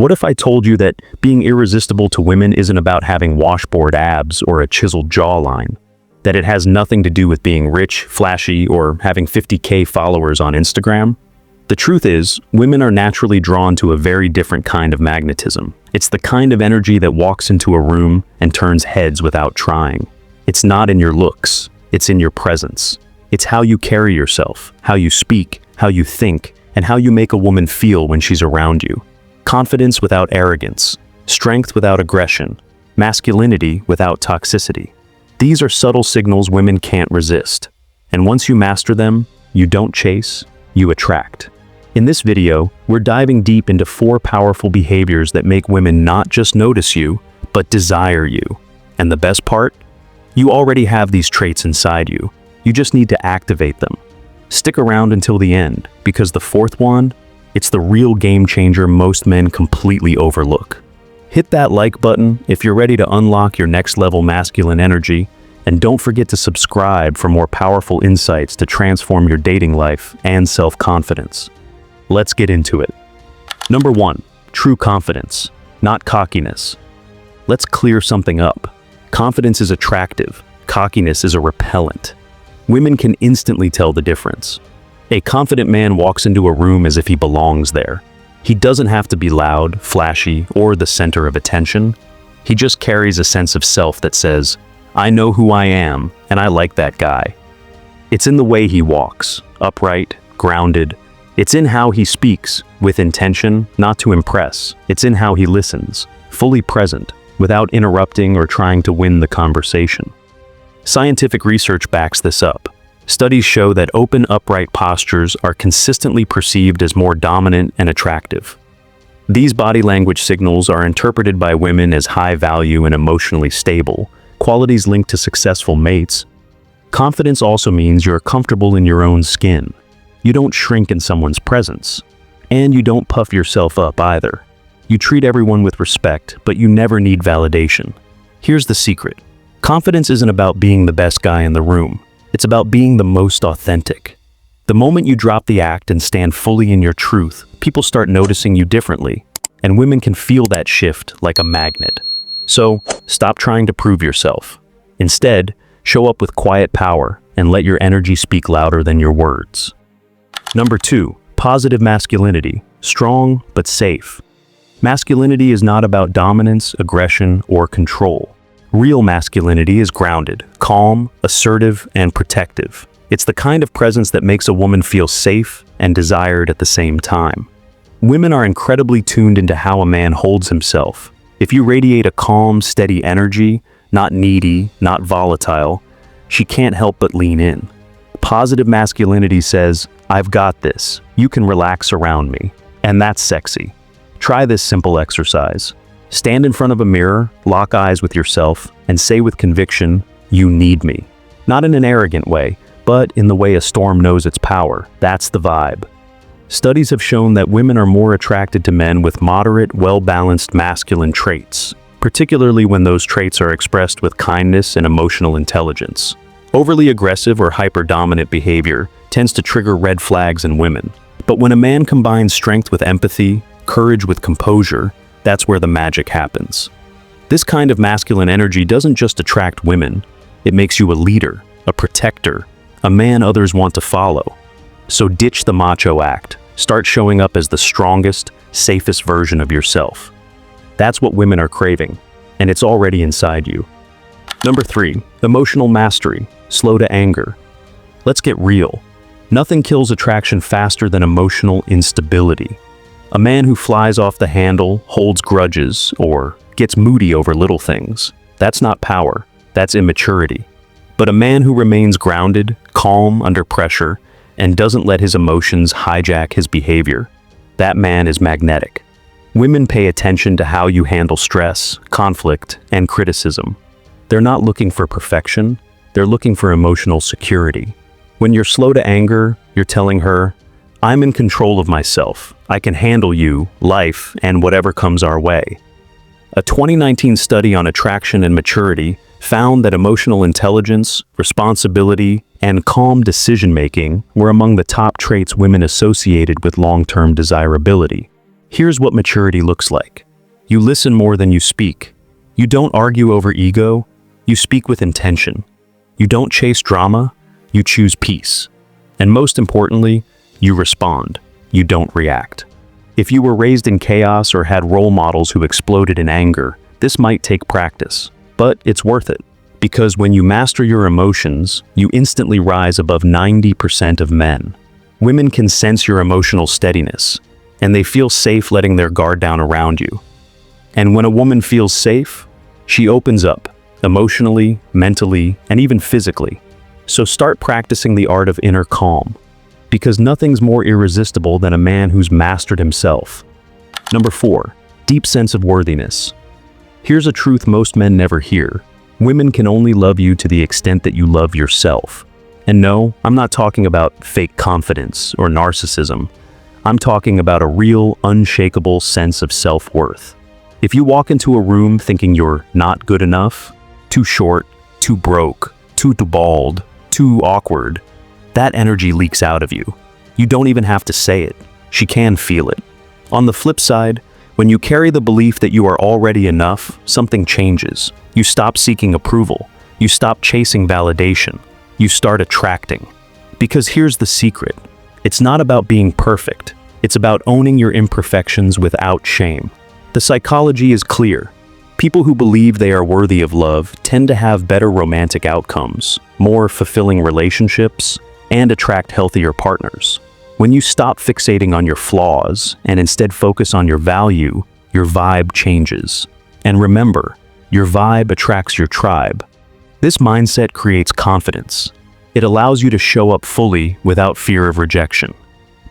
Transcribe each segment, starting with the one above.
What if I told you that being irresistible to women isn't about having washboard abs or a chiseled jawline? That it has nothing to do with being rich, flashy, or having 50K followers on Instagram? The truth is, women are naturally drawn to a very different kind of magnetism. It's the kind of energy that walks into a room and turns heads without trying. It's not in your looks, it's in your presence. It's how you carry yourself, how you speak, how you think, and how you make a woman feel when she's around you. Confidence without arrogance, strength without aggression, masculinity without toxicity. These are subtle signals women can't resist. And once you master them, you don't chase, you attract. In this video, we're diving deep into 4 powerful behaviors that make women not just notice you, but desire you. And the best part? You already have these traits inside you. You just need to activate them. Stick around until the end, because the 4th one, it's the real game changer most men completely overlook. Hit that like button if you're ready to unlock your next level masculine energy, and don't forget to subscribe for more powerful insights to transform your dating life and self-confidence. Let's get into it. Number 1, true confidence, not cockiness. Let's clear something up. Confidence is attractive, cockiness is a repellent. Women can instantly tell the difference. A confident man walks into a room as if he belongs there. He doesn't have to be loud, flashy, or the center of attention. He just carries a sense of self that says, I know who I am, and I like that guy. It's in the way he walks, upright, grounded. It's in how he speaks, with intention, not to impress. It's in how he listens, fully present, without interrupting or trying to win the conversation. Scientific research backs this up. Studies show that open, upright postures are consistently perceived as more dominant and attractive. These body language signals are interpreted by women as high value and emotionally stable, qualities linked to successful mates. Confidence also means you're comfortable in your own skin. You don't shrink in someone's presence. And you don't puff yourself up either. You treat everyone with respect, but you never need validation. Here's the secret. Confidence isn't about being the best guy in the room. It's about being the most authentic. The moment you drop the act and stand fully in your truth, people start noticing you differently, and women can feel that shift like a magnet. So, stop trying to prove yourself. Instead, show up with quiet power and let your energy speak louder than your words. Number 2, positive masculinity, strong but safe. Masculinity is not about dominance, aggression, or control. Real masculinity is grounded, calm, assertive, and protective. It's the kind of presence that makes a woman feel safe and desired at the same time. Women are incredibly tuned into how a man holds himself. If you radiate a calm, steady energy, not needy, not volatile, she can't help but lean in. Positive masculinity says, I've got this, you can relax around me. And that's sexy. Try this simple exercise. Stand in front of a mirror, lock eyes with yourself, and say with conviction, you need me. Not in an arrogant way, but in the way a storm knows its power. That's the vibe. Studies have shown that women are more attracted to men with moderate, well-balanced masculine traits, particularly when those traits are expressed with kindness and emotional intelligence. Overly aggressive or hyper-dominant behavior tends to trigger red flags in women. But when a man combines strength with empathy, courage with composure, that's where the magic happens. This kind of masculine energy doesn't just attract women, it makes you a leader, a protector, a man others want to follow. So ditch the macho act, start showing up as the strongest, safest version of yourself. That's what women are craving, and it's already inside you. Number 3, emotional mastery, slow to anger. Let's get real. Nothing kills attraction faster than emotional instability. A man who flies off the handle, holds grudges, or gets moody over little things. That's not power, that's immaturity. But a man who remains grounded, calm under pressure, and doesn't let his emotions hijack his behavior, that man is magnetic. Women pay attention to how you handle stress, conflict, and criticism. They're not looking for perfection, they're looking for emotional security. When you're slow to anger, you're telling her, I'm in control of myself. I can handle you, life, and whatever comes our way. A 2019 study on attraction and maturity found that emotional intelligence, responsibility, and calm decision-making were among the top traits women associated with long-term desirability. Here's what maturity looks like. You listen more than you speak. You don't argue over ego, you speak with intention. You don't chase drama, you choose peace. And most importantly, you respond. You don't react. If you were raised in chaos or had role models who exploded in anger, this might take practice, but it's worth it. Because when you master your emotions, you instantly rise above 90% of men. Women can sense your emotional steadiness, and they feel safe letting their guard down around you. And when a woman feels safe, she opens up, emotionally, mentally, and even physically. So start practicing the art of inner calm, because nothing's more irresistible than a man who's mastered himself. Number 4, deep sense of worthiness. Here's a truth most men never hear. Women can only love you to the extent that you love yourself. And no, I'm not talking about fake confidence or narcissism. I'm talking about a real, unshakable sense of self-worth. If you walk into a room thinking you're not good enough, too short, too broke, too bald, too awkward, that energy leaks out of you. You don't even have to say it. She can feel it. On the flip side, when you carry the belief that you are already enough, something changes. You stop seeking approval. You stop chasing validation. You start attracting. Because here's the secret. It's not about being perfect. It's about owning your imperfections without shame. The psychology is clear. People who believe they are worthy of love tend to have better romantic outcomes, more fulfilling relationships, and attract healthier partners. When you stop fixating on your flaws and instead focus on your value, your vibe changes. And remember, your vibe attracts your tribe. This mindset creates confidence. It allows you to show up fully without fear of rejection.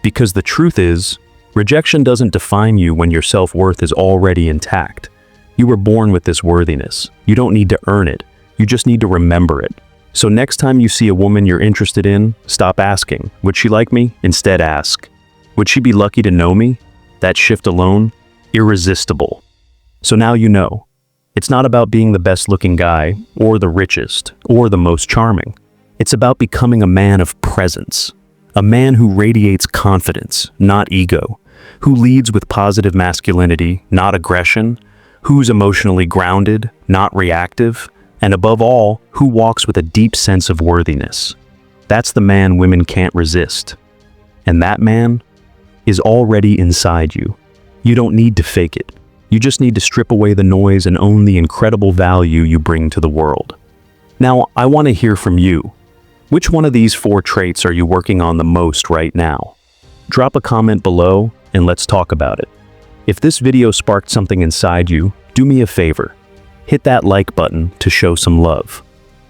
Because the truth is, rejection doesn't define you when your self-worth is already intact. You were born with this worthiness. You don't need to earn it. You just need to remember it. So next time you see a woman you're interested in, stop asking, would she like me? Instead ask, would she be lucky to know me? That shift alone, irresistible. So now you know. It's not about being the best-looking guy, or the richest, or the most charming. It's about becoming a man of presence. A man who radiates confidence, not ego. Who leads with positive masculinity, not aggression. Who's emotionally grounded, not reactive. And above all, who walks with a deep sense of worthiness. That's the man women can't resist. And that man is already inside you. You don't need to fake it. You just need to strip away the noise and own the incredible value you bring to the world. Now, I want to hear from you. Which one of these 4 traits are you working on the most right now? Drop a comment below and let's talk about it. If this video sparked something inside you, do me a favor. Hit that like button to show some love.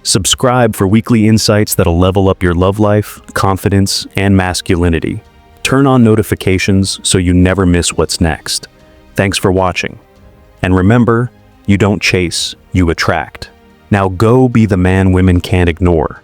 Subscribe for weekly insights that'll level up your love life, confidence, and masculinity. Turn on notifications so you never miss what's next. Thanks for watching. And remember, you don't chase, you attract. Now go be the man women can't ignore.